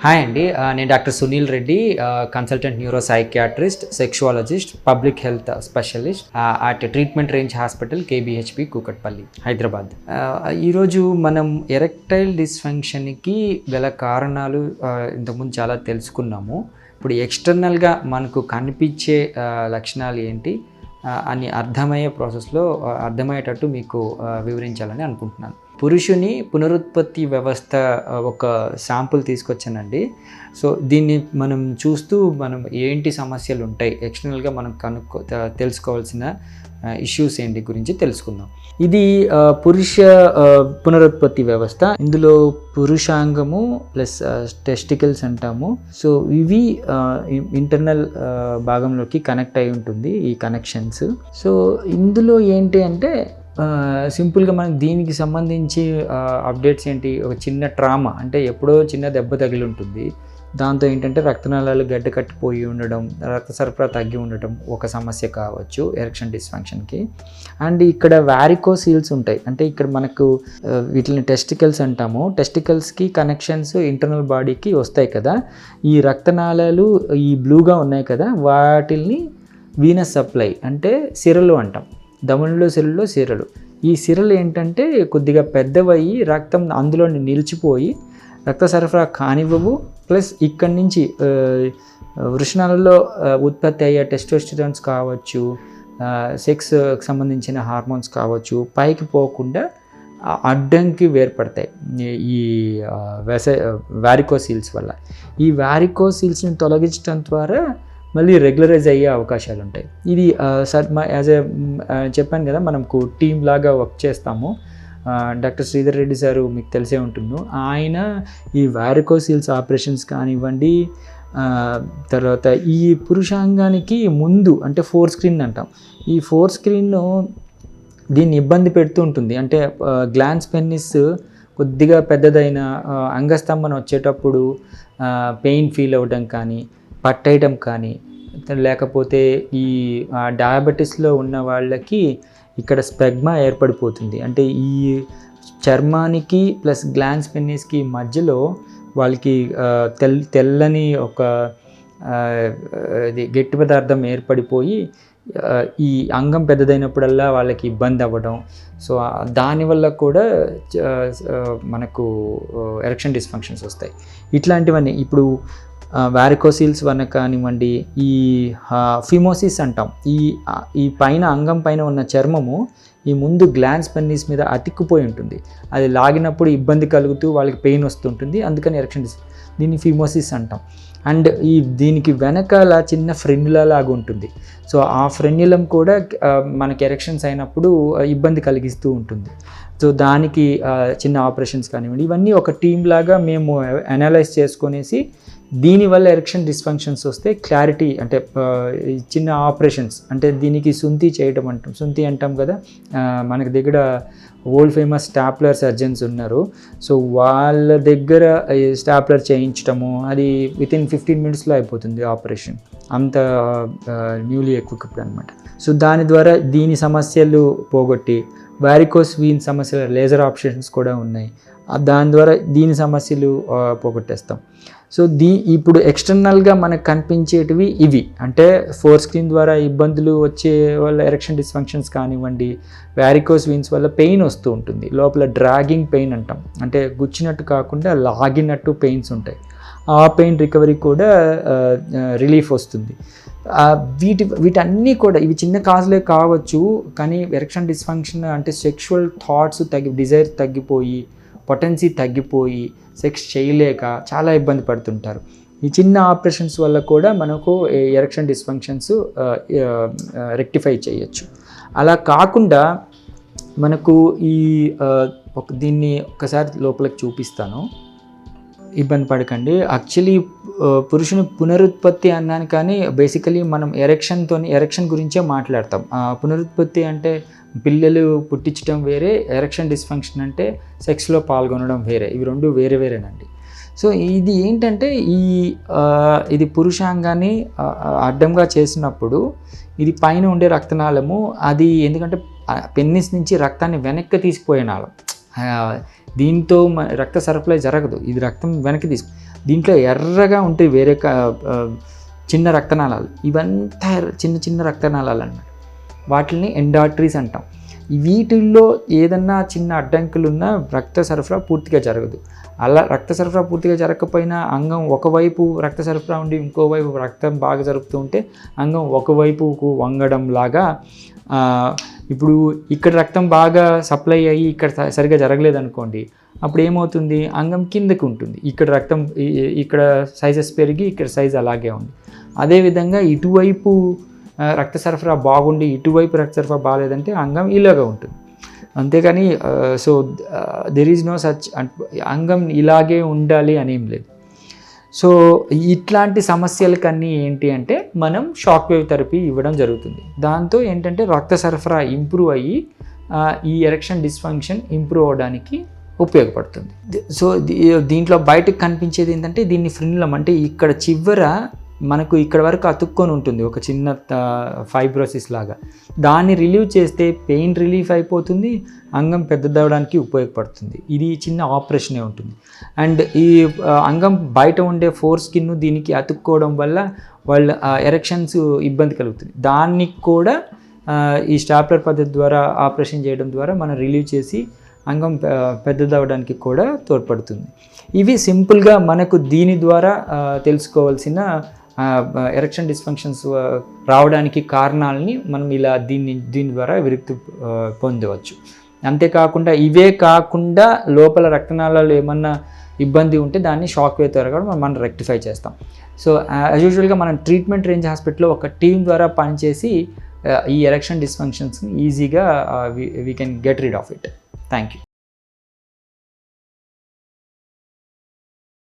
Hi అండి. నేను doctor Sunil Reddy, consultant neuro psychiatrist, sexologist, public health specialist at treatment range hospital KBHP Kukatpally, Hyderabad. ఈరోజు మనం erectile డిస్ఫంక్షన్కి గల కారణాలు ఇంతకుముందు చాలా తెలుసుకున్నాము. ఇప్పుడు ఎక్స్టర్నల్గా మనకు కనిపించే లక్షణాలు ఏంటి అని అర్థమయ్యే ప్రాసెస్లో అర్థమయ్యేటట్టు మీకు వివరించాలని అనుకుంటున్నాను. పురుషుని పునరుత్పత్తి వ్యవస్థ ఒక శాంపుల్ తీసుకొచ్చానండి. సో దీన్ని మనం చూస్తూ మనం ఏంటి సమస్యలు ఉంటాయి, ఎక్స్టర్నల్గా మనం తెలుసుకోవాల్సిన ఇష్యూస్ ఏంటి గురించి తెలుసుకుందాం. ఇది పురుష పునరుత్పత్తి వ్యవస్థ. ఇందులో పురుషాంగము ప్లస్ టెస్టికల్స్ అంటాము. సో ఇవి ఇంటర్నల్ భాగంలోకి కనెక్ట్ అయి ఉంటుంది ఈ కనెక్షన్స్. సో ఇందులో ఏంటి అంటే సింపుల్గా మనకి దీనికి సంబంధించి అప్డేట్స్ ఏంటి, ఒక చిన్న ట్రామా అంటే ఎప్పుడో చిన్న దెబ్బ తగిలి ఉంటుంది. దాంతో ఏంటంటే రక్తనాళాలు గడ్డ కట్టిపోయి ఉండడం, రక్త సరఫరా తగ్గి ఉండటం ఒక సమస్య కావచ్చు ఎరెక్షన్ డిస్ఫంక్షన్కి. అండ్ ఇక్కడ వారికోసీల్స్ ఉంటాయి. అంటే ఇక్కడ మనకు వీటిని టెస్టికల్స్ అంటాము. టెస్టికల్స్కి కనెక్షన్స్ ఇంటర్నల్ బాడీకి వస్తాయి కదా. ఈ రక్తనాళాలు ఈ బ్లూగా ఉన్నాయి కదా, వాటిల్ని వీనస్ సప్లై అంటే సిరలు అంటాం. దమనులో సిరల్లో సిరలు. ఈ సిరలు ఏంటంటే కొద్దిగా పెద్దవయ్యి రక్తం అందులో నిలిచిపోయి రక్త సరఫరా కానివ్వవు. ప్లస్ ఇక్కడి నుంచి వృషణాలలో ఉత్పత్తి అయ్యే టెస్టోస్టెరాన్స్ కావచ్చు, సెక్స్కి సంబంధించిన హార్మోన్స్ కావచ్చు, పైకి పోకుండా అడ్డంకి వేర్పడతాయి ఈ వారికోసీల్స్ వల్ల. ఈ వారికోసీల్స్ని తొలగించడం ద్వారా మళ్ళీ రెగ్యులరైజ్ అయ్యే అవకాశాలు ఉంటాయి. ఇది యాజ్ చెప్పాను కదా, మనకు టీమ్ లాగా వర్క్ చేస్తాము. డాక్టర్ శ్రీధర్ రెడ్డి సారు మీకు తెలిసే ఉంటుంది. ఆయన ఈ వారికోసీల్స్ ఆపరేషన్స్ కానివ్వండి, తర్వాత ఈ పురుషాంగానికి ముందు అంటే 4 స్క్రీన్ అంటాం. ఈ 4 స్క్రీన్ దీన్ని ఇబ్బంది పెడుతూ ఉంటుంది. అంటే గ్లాన్స్ పెన్నిస్ కొద్దిగా పెద్దదైన అంగస్తంభన వచ్చేటప్పుడు పెయిన్ ఫీల్ అవ్వడం కానీ, పట్టేయడం కానీ, లేకపోతే ఈ డయాబెటీస్లో ఉన్న వాళ్ళకి ఇక్కడ స్పెగ్మా ఏర్పడిపోతుంది. అంటే ఈ చర్మానికి ప్లస్ గ్లాన్స్ పెన్నిస్కి మధ్యలో వాళ్ళకి తెల్లని ఒక గట్టి పదార్థం ఏర్పడిపోయి ఈ అంగం పెద్దదైనప్పుడల్లా వాళ్ళకి ఇబ్బంది అవ్వడం. సో దానివల్ల కూడా మనకు ఎరెక్షన్ డిస్ఫంక్షన్స్ వస్తాయి. ఇట్లాంటివన్నీ ఇప్పుడు వారికోసీల్స్ వల్ల కానివ్వండి, ఈ ఫిమోసిస్ అంటాం. ఈ పైన అంగం పైన ఉన్న చర్మము ఈ ముందు గ్లాన్స్ పెన్నిస్ మీద అతిక్కుపోయి ఉంటుంది. అది లాగినప్పుడు ఇబ్బంది కలుగుతూ వాళ్ళకి పెయిన్ వస్తుంటుంది. అందుకని ఎరెక్షన్ దీన్ని ఫిమోసిస్ అంటాం. అండ్ దీనికి వెనకాల చిన్న ఫ్రెన్యులా లాగా ఉంటుంది. సో ఆ ఫ్రెన్యులం కూడా మనకి ఎరెక్షన్స్ అయినప్పుడు ఇబ్బంది కలిగిస్తూ ఉంటుంది. సో దానికి చిన్న ఆపరేషన్స్ కానివ్వండి, ఇవన్నీ ఒక టీమ్ లాగా మేము అనలైజ్ చేసుకొనేసి దీనివల్ల ఎరెక్షన్ డిస్ఫంక్షన్స్ వస్తే క్లారిటీ అంటే చిన్న ఆపరేషన్స్ అంటే దీనికి సుంతి చేయటం అంటాం. సుంతి అంటాం కదా, మనకి దగ్గర వరల్డ్ ఫేమస్ స్టాప్లర్ సర్జన్స్ ఉన్నారు. సో వాళ్ళ దగ్గర స్టాప్లర్ చేయించటము అది వితిన్ 15 మినిట్స్లో అయిపోతుంది ఆపరేషన్. అంత న్యూలీ ఎక్విప్డ్ అనమాట. సో దాని ద్వారా దీని సమస్యలు పోగొట్టి వారికోస్ వీన్ సమస్యల లేజర్ ఆప్షన్స్ కూడా ఉన్నాయి. దాని ద్వారా దీని సమస్యలు పోగొట్టేస్తాం. సో ఇప్పుడు ఎక్స్టర్నల్గా మనకు కనిపించేటివి ఇవి. అంటే 4 స్క్రీన్ ద్వారా ఇబ్బందులు వచ్చే వల్ల ఎరెక్షన్ డిస్ఫంక్షన్స్ కానివ్వండి, వారికోస్ వీన్స్ వల్ల పెయిన్ వస్తూ ఉంటుంది. లోపల డ్రాగింగ్ పెయిన్ అంటాం. అంటే గుచ్చినట్టు కాకుండా లాగినట్టు పెయిన్స్ ఉంటాయి. ఆ పెయిన్ రికవరీ కూడా రిలీఫ్ వస్తుంది. వీటన్నీ కూడా ఇవి చిన్న కాజులే కావచ్చు, కానీ ఎరెక్షన్ డిస్ఫంక్షన్ అంటే సెక్షువల్ థాట్స్ డిజైర్ తగ్గిపోయి, పొటెన్సీ తగ్గిపోయి, సెక్స్ చేయలేక చాలా ఇబ్బంది పడుతుంటారు. ఈ చిన్న ఆపరేషన్స్ వల్ల కూడా మనకు ఎరెక్షన్ డిస్ఫంక్షన్స్ రెక్టిఫై చేయొచ్చు. అలా కాకుండా మనకు దీన్ని ఒకసారి లోపలికి చూపిస్తాను, ఇబ్బంది పడకండి. యాక్చువల్లీ పురుషుని పునరుత్పత్తి అన్నాను, కానీ బేసికలీ మనం ఎరెక్షన్ గురించే మాట్లాడతాం. పునరుత్పత్తి అంటే పిల్లలు పుట్టించడం వేరే, ఎరెక్షన్ డిస్ఫంక్షన్ అంటే సెక్స్లో పాల్గొనడం వేరే. ఇవి రెండు వేరే వేరేనండి. సో ఇది ఏంటంటే ఇది పురుషాంగాన్ని అడ్డంగా చేసినప్పుడు ఇది పైన ఉండే రక్తనాళము, అది ఎందుకంటే పెన్నిస్ నుంచి రక్తాన్ని వెనక్కి తీసుకుపోయే నాళం. దీంతో రక్త సరఫరా జరగదు, ఇది రక్తం వెనక్కి దీంట్లో ఎర్రగా ఉంటాయి వేరే చిన్న రక్తనాళాలు, ఇవంతా చిన్న చిన్న రక్తనాళాలు అన్నమాట. వాటిని ఎండార్టరీస్ అంటాం. వీటిల్లో ఏదన్నా చిన్న అడ్డంకులున్నా రక్త సరఫరా పూర్తిగా జరగదు. అలా రక్త సరఫరా పూర్తిగా జరగకపోయినా అంగం ఒకవైపు రక్త సరఫరా ఉండి ఇంకోవైపు రక్తం బాగా జరుగుతూ ఉంటే అంగం ఒకవైపుకు వంగడం లాగా, ఇప్పుడు ఇక్కడ రక్తం బాగా సప్లై అయ్యి ఇక్కడ సరిగా జరగలేదు అనుకోండి, అప్పుడు ఏమవుతుంది, అంగం కిందకి ఉంటుంది. ఇక్కడ రక్తం ఇక్కడ సైజెస్ పెరిగి ఇక్కడ సైజ్ అలాగే ఉంది. అదేవిధంగా ఇటువైపు రక్త సరఫరా బాగుండి ఇటువైపు రక్త సరఫరా బాగాలేదంటే అంగం ఇలాగా ఉంటుంది. అంతేకాని so there is no such అంగం ఇలాగే ఉండాలి అనేం లేదు. సో ఇట్లాంటి సమస్యలకన్నీ ఏంటి అంటే మనం షాక్ వేవ్ థెరపీ ఇవ్వడం జరుగుతుంది. దాంతో ఏంటంటే రక్త సరఫరా ఇంప్రూవ్ అయ్యి ఈ ఎరెక్షన్ డిస్ఫంక్షన్ ఇంప్రూవ్ అవ్వడానికి ఉపయోగపడుతుంది. సో దీంట్లో బయటకు కనిపించేది ఏంటంటే దీన్ని ఫ్రిన్లం అంటే ఇక్కడ చివర మనకు ఇక్కడ వరకు అతుక్కొని ఉంటుంది ఒక చిన్న ఫైబ్రోసిస్ లాగా. దాన్ని రిలీవ్ చేస్తే పెయిన్ రిలీఫ్ అయిపోతుంది, అంగం పెద్దదవడానికి ఉపయోగపడుతుంది. ఇది చిన్న ఆపరేషనే ఉంటుంది. అండ్ ఈ అంగం బయట ఉండే ఫోర్ స్కిన్ దీనికి అతుక్కోవడం వల్ల వాళ్ళ ఎరెక్షన్స్ ఇబ్బంది కలుగుతుంది. దానికి కూడా ఈ స్టాప్లర్ పద్ధతి ద్వారా ఆపరేషన్ చేయడం ద్వారా మనం రిలీవ్ చేసి అంగం పెద్దదవడానికి కూడా తోడ్పడుతుంది. ఇవి సింపుల్గా మనకు దీని ద్వారా తెలుసుకోవాల్సిన ఎరెక్షన్ డిస్ఫంక్షన్స్ రావడానికి కారణాలని మనం ఇలా దీని ద్వారా విరక్తి పొందవచ్చు. అంతేకాకుండా ఇవే కాకుండా లోపల రక్తనాళాలు ఏమన్నా ఇబ్బంది ఉంటే దాన్ని షాక్ వేవ్ ద్వారా కూడా మనం రెక్టిఫై చేస్తాం. సో యాజ్ యూజువల్గా మనం ట్రీట్మెంట్ రేంజ్ హాస్పిటల్లో ఒక టీం ద్వారా పనిచేసి ఈ ఎరెక్షన్ డిస్ఫంక్షన్స్ని ఈజీగా we can get rid of it. Thank you.